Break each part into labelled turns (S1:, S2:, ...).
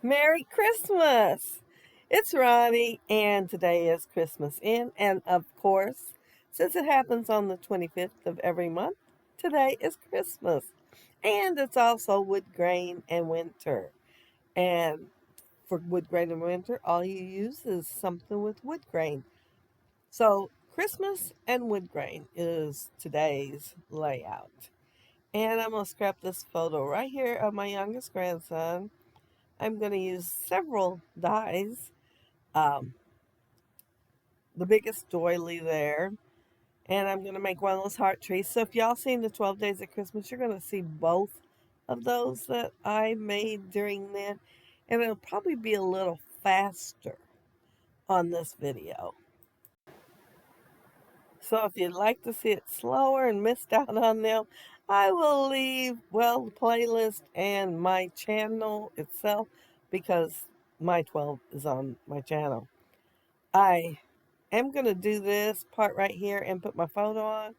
S1: Merry Christmas! It's Ronnie, and today is Christmas Inn. And of course, since it happens on the 25th of every month, today is Christmas. And it's also Woodgrain and Winter. And for Woodgrain and Winter, all you use is something with wood grain. So, Christmas and Woodgrain is today's layout. And I'm going to scrap this photo right here of my youngest grandson. I'm going to use several dies. Um, the biggest doily there. And I'm going to make one of those heart trees. So if y'all seen the 12 Days of Christmas, you're going to see both of those that I made during then. And it'll probably be a little faster on this video. So if you'd like to see it slower and missed out on them, I will leave, well, the playlist and my channel itself because my 12 is on my channel. I am going to do this part right here and put my photo on.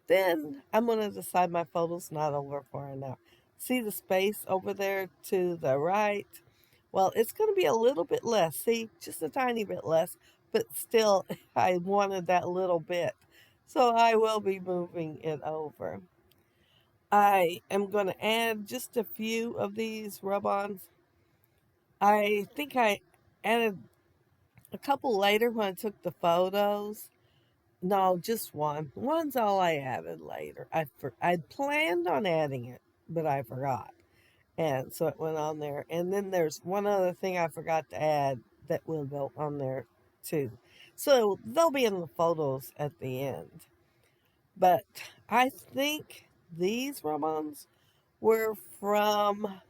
S1: Then I'm going to decide my photo's not over far enough. See the space over there to the right? Well, it's going to be a little bit less. See, just a tiny bit less, but still I wanted that little bit. So I will be moving it over. I am going to add just a few of these rub-ons. I think I added a couple later when I took the photos. No, just one. One's all I added later. I'd planned on adding it, but I forgot. And so it went on there. And then there's one other thing I forgot to add that will go on there too. So they'll be in the photos at the end. But I think these rub-ons were from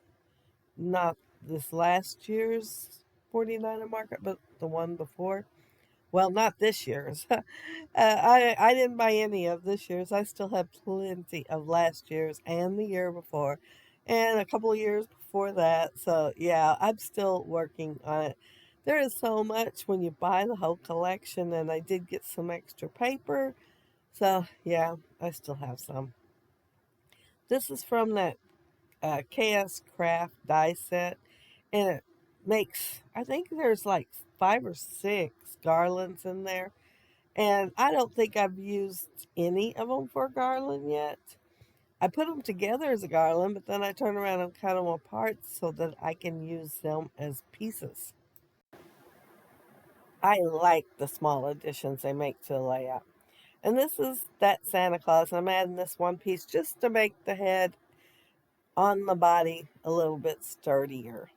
S1: not this last year's 49er market, but the one before. Well, not this year's. I didn't buy any of this year's. I still have plenty of last year's and the year before, and a couple of years before that. So yeah, I'm still working on it. There is so much when you buy the whole collection, and I did get some extra paper. So yeah, I still have some. This is from that KS Craft die set, and it makes, I think there's like 5 or 6 garlands in there. And I don't think I've used any of them for a garland yet. I put them together as a garland, but then I turn around and cut them apart so that I can use them as pieces. I like the small additions they make to the layout. And this is that Santa Claus. I'm adding this one piece just to make the head on the body a little bit sturdier.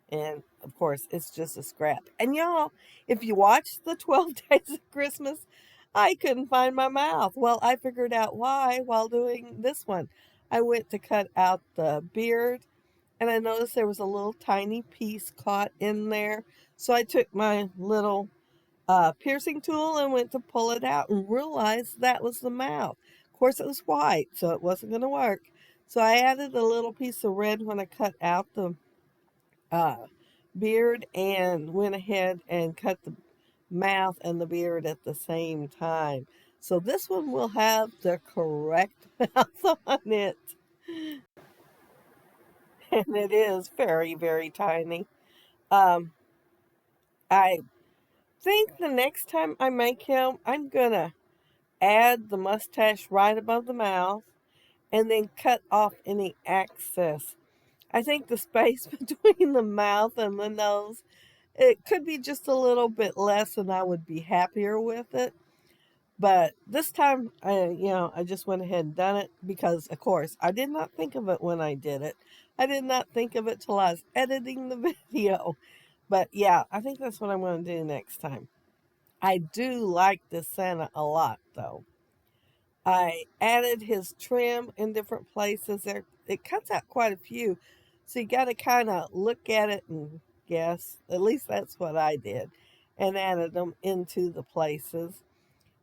S1: And of course, it's just a scrap. And y'all, if you watch the 12 Days of Christmas, I couldn't find my mouth. Well, I figured out why while doing this one. I went to cut out the beard and I noticed there was a little tiny piece caught in there. So I took my little piercing tool and went to pull it out and realized that was the mouth. Of course, it was white, so it wasn't going to work. So I added a little piece of red when I cut out the uh, beard and went ahead and cut the mouth and the beard at the same time. So this one will have the correct mouth on it. And it is very, very tiny. Um, I think the next time I make him, I'm going to add the mustache right above the mouth and then cut off any excess. I think the space between the mouth and the nose, it could be just a little bit less and I would be happier with it. But this time, I just went ahead and done it because, of course, I did not think of it when I did it. I did not think of it till I was editing the video. But yeah, I think that's what I'm going to do next time. I do like this Santa a lot, though. I added his trim in different places. There, it cuts out quite a few, so you got to kind of look at it and guess. At least that's what I did, and added them into the places.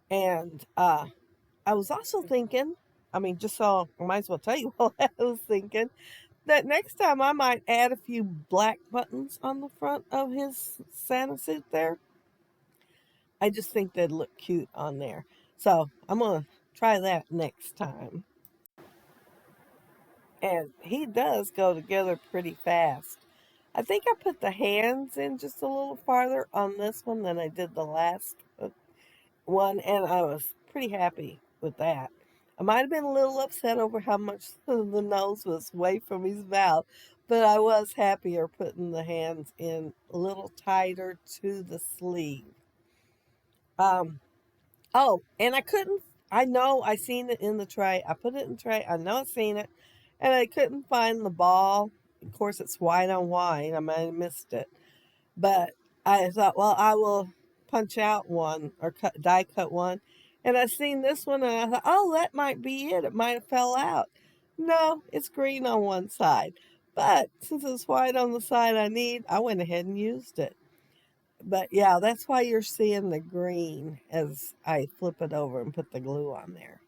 S1: And I was also thinking, I mean, just so I might as well tell you what I was thinking, that next time I might add a few black buttons on the front of his Santa suit there. I just think they'd look cute on there. So I'm going to try that next time. And he does go together pretty fast. I think I put the hands in just a little farther on this one than I did the last one, and I was pretty happy with that. I might have been a little upset over how much the nose was away from his mouth, but I was happier putting the hands in a little tighter to the sleeve. Um, oh, and I couldn't, I know I seen it in the tray. I put it in the tray. I know I seen it, and I couldn't find the ball. Of course, it's white on white. I might have missed it. But I thought, well, I will punch out one or die cut one. And I seen this one and I thought, oh, that might be it. It might have fell out. No, it's green on one side. But since it's white on the side I need, I went ahead and used it. But yeah, that's why you're seeing the green as I flip it over and put the glue on there.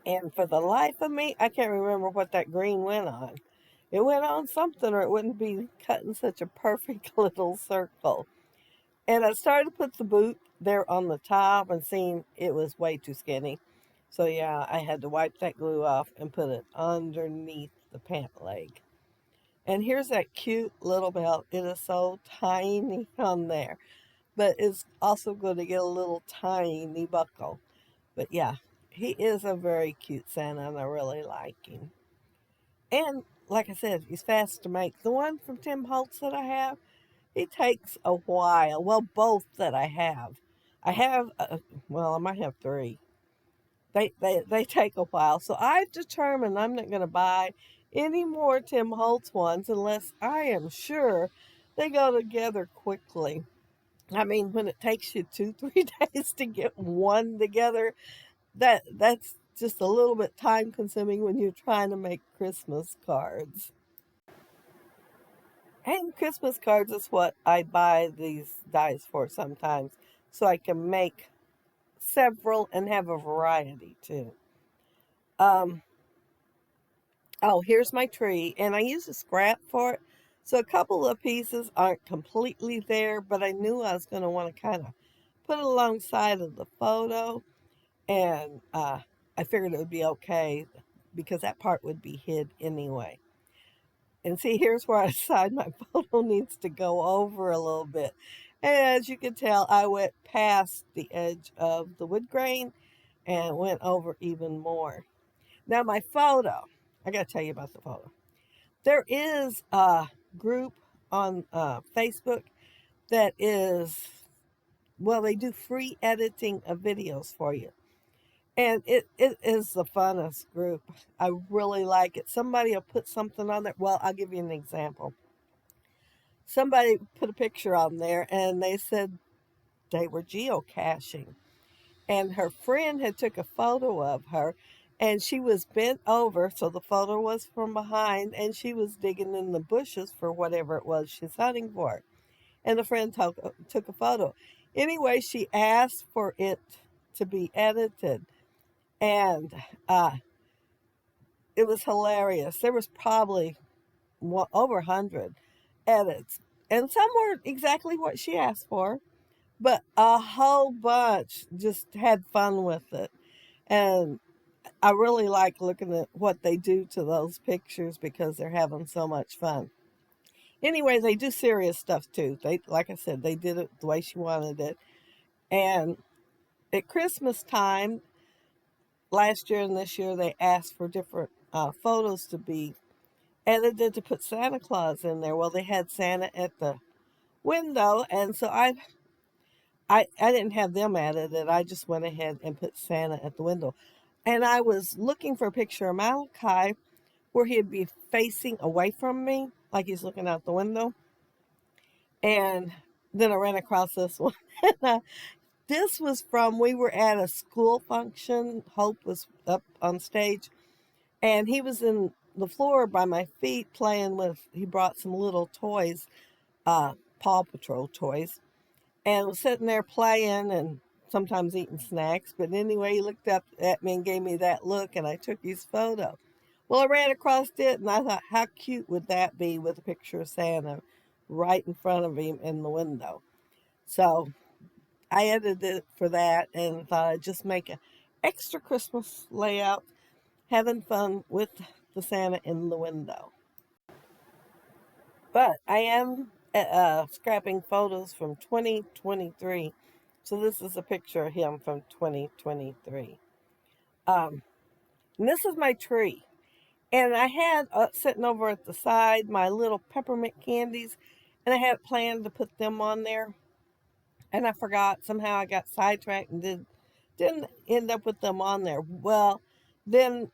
S1: And for the life of me, I can't remember what that green went on. It went on something or it wouldn't be cutting such a perfect little circle. And I started to put the boot there on the top and seeing it was way too skinny. So yeah, I had to wipe that glue off and put it underneath the pant leg. And here's that cute little belt. It is so tiny on there, but it's also going to get a little tiny buckle. But yeah, he is a very cute Santa and I really like him. And like I said, he's fast to make. The one from Tim Holtz that I have, it takes a while. Well, both that I have. I have, well, I might have three. They take a while. So I've determined I'm not going to buy any more Tim Holtz ones unless I am sure they go together quickly. I mean, when it takes you 2, 3 days to get one together, that's just a little bit time consuming when you're trying to make Christmas cards. And Christmas cards is what I buy these dies for sometimes, so I can make several and have a variety too. Um, oh, here's my tree, and I use a scrap for it. So a couple of pieces aren't completely there, but I knew I was going to want to kind of put it alongside of the photo, and I figured it would be okay because that part would be hid anyway. And see, here's where I decide my photo needs to go over a little bit. And as you can tell, I went past the edge of the wood grain and went over even more. Now, my photo, I got to tell you about the photo. There is a group on Facebook that is, well, they do free editing of videos for you. And it is the funnest group. I really like it. Somebody will put something on there. Well, I'll give you an example. Somebody put a picture on there and they said they were geocaching. And her friend had took a photo of her and she was bent over, so the photo was from behind, and she was digging in the bushes for whatever it was she's hunting for. And the friend took a photo. Anyway, she asked for it to be edited. And it was hilarious. There was probably over 100 edits, and some were exactly what she asked for, but a whole bunch just had fun with it. And I really like looking at what they do to those pictures because they're having so much fun. Anyway, they do serious stuff too. They, like I said, they did it the way she wanted it. And at Christmas time, last year and this year, they asked for different photos to be edited to put Santa Claus in there. Well, they had Santa at the window, and so I didn't have them edited. I just went ahead and put Santa at the window. And I was looking for a picture of Malachi where he'd be facing away from me, like he's looking out the window. And then I ran across this one. This was from, we were at a school function. Hope was up on stage, and he was in the floor by my feet playing with, he brought some little toys, Paw Patrol toys, and was sitting there playing and sometimes eating snacks. But anyway, he looked up at me and gave me that look, and I took his photo. Well, I ran across it, and I thought, how cute would that be with a picture of Santa right in front of him in the window? So I edited it for that and thought I'd just make an extra Christmas layout, having fun with the Santa in the window. But I am scrapping photos from 2023. So this is a picture of him from 2023. Um, and this is my tree. And I had sitting over at the side my little peppermint candies, and I had planned to put them on there. And I forgot. Somehow I got sidetracked and didn't end up with them on there. Well, then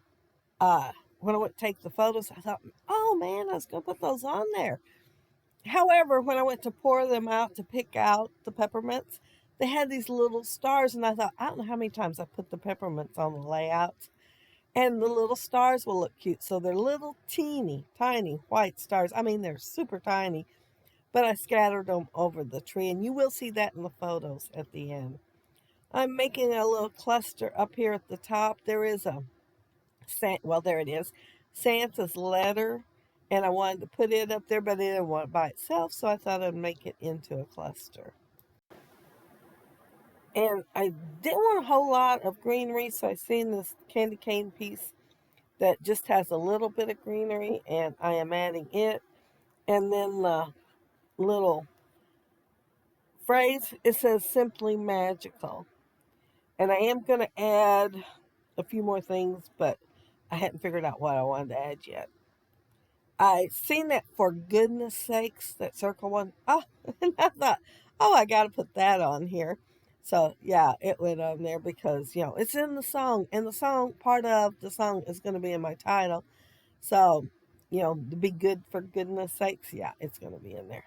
S1: when I went to take the photos, I thought, oh man, I was going to put those on there. However, when I went to pour them out to pick out the peppermints, they had these little stars, and I thought, I don't know how many times I put the peppermints on the layouts, and the little stars will look cute. So they're little teeny, tiny white stars. I mean, they're super tiny, but I scattered them over the tree, and you will see that in the photos at the end. I'm making a little cluster up here at the top. There is a well, there it is, Santa's letter, and I wanted to put it up there, but I didn't want it by itself, so I thought I'd make it into a cluster. And I didn't want a whole lot of greenery, so I seen this candy cane piece that just has a little bit of greenery, and I am adding it. And then the little phrase, it says simply magical. And I am going to add a few more things, but I hadn't figured out what I wanted to add yet. I seen that for goodness sakes, that circle one. Oh, and I thought, oh, I got to put that on here. So yeah, it went on there because it's in the song, and the song part of the song is going to be in my title. So to be good for goodness sakes, yeah, it's going to be in there.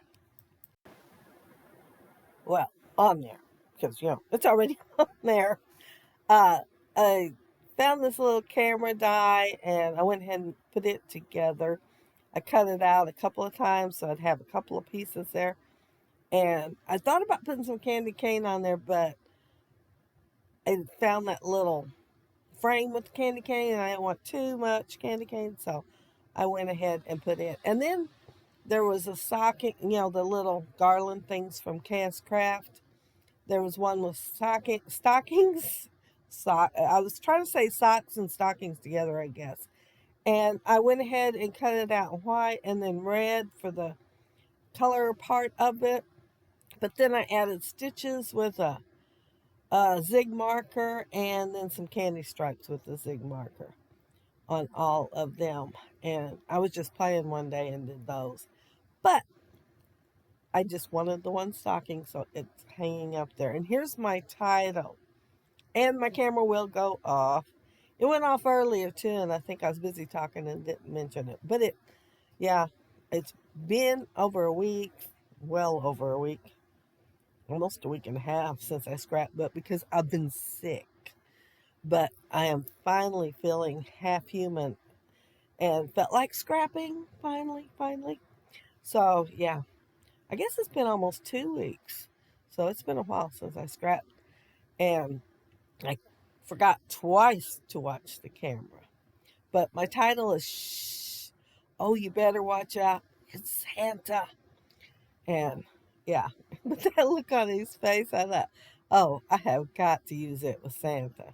S1: Well, on there because it's already on there. Uh, I found this little camera die, and I went ahead and put it together. I cut it out a couple of times so I'd have a couple of pieces there. And I thought about putting some candy cane on there, but I found that little frame with the candy cane, and I didn't want too much candy cane, so I went ahead and put it. And then there was a stocking, the little garland things from Chaos Craft. There was one with stockings. I was trying to say socks and stockings together, I guess. And I went ahead and cut it out in white and then red for the color part of it. But then I added stitches with a zig marker and then some candy stripes with the zig marker on all of them. And I was just playing one day and did those. But I just wanted the one stocking, so it's hanging up there. And here's my title. And my camera will go off. It went off earlier too, and I think I was busy talking and didn't mention it. But yeah, it's been over a week, well over a week, almost a week and a half since I scrapbooked because I've been sick. But I am finally feeling half human and felt like scrapping, finally. So yeah, I guess it's been almost 2 weeks. So it's been a while since I scrapped. And I forgot twice to watch the camera. But my title is Shh. Oh, you better watch out. It's Santa. And yeah, but that look on his face, I thought, oh, I have got to use it with Santa.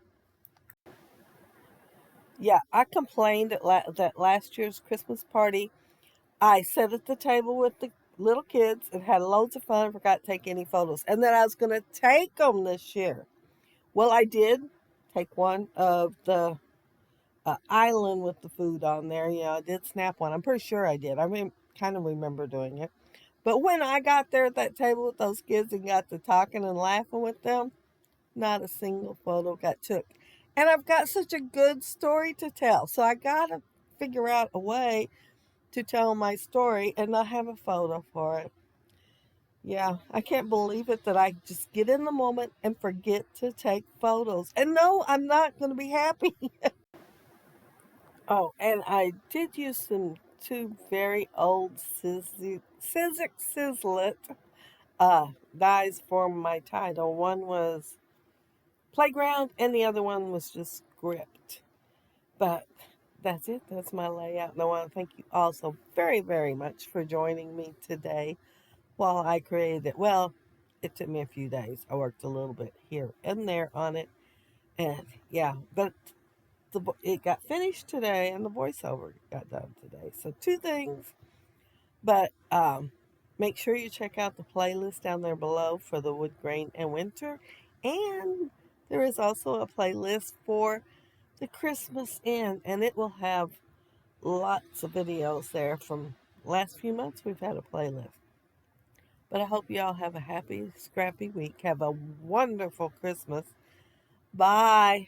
S1: Yeah, I complained at that last year's Christmas party. I sat at the table with the little kids and had loads of fun, forgot to take any photos. And then I was going to take them this year. Well, I did take one of the island with the food on there. I did snap one. I'm pretty sure I did. Kind of remember doing it. But when I got there at that table with those kids and got to talking and laughing with them, not a single photo got took. And I've got such a good story to tell. So I got to figure out a way to tell my story and not have a photo for it. Yeah, I can't believe it that I just get in the moment and forget to take photos. And no, I'm not going to be happy. Oh, and I did use two very old Sizzix Sizzlet dies for my title. One was Playground, and the other one was just Script. But that's it. That's my layout. And I want to thank you all so very, very much for joining me today while I created it. Well, it took me a few days. I worked a little bit here and there on it. And yeah, but it got finished today and the voiceover got done today. So two things But make sure you check out the playlist down there below for the wood grain and winter. And there is also a playlist for the Christmas Inn, and it will have lots of videos there from last few months. We've had a playlist. But I hope you all have a happy, scrappy week. Have a wonderful Christmas. Bye.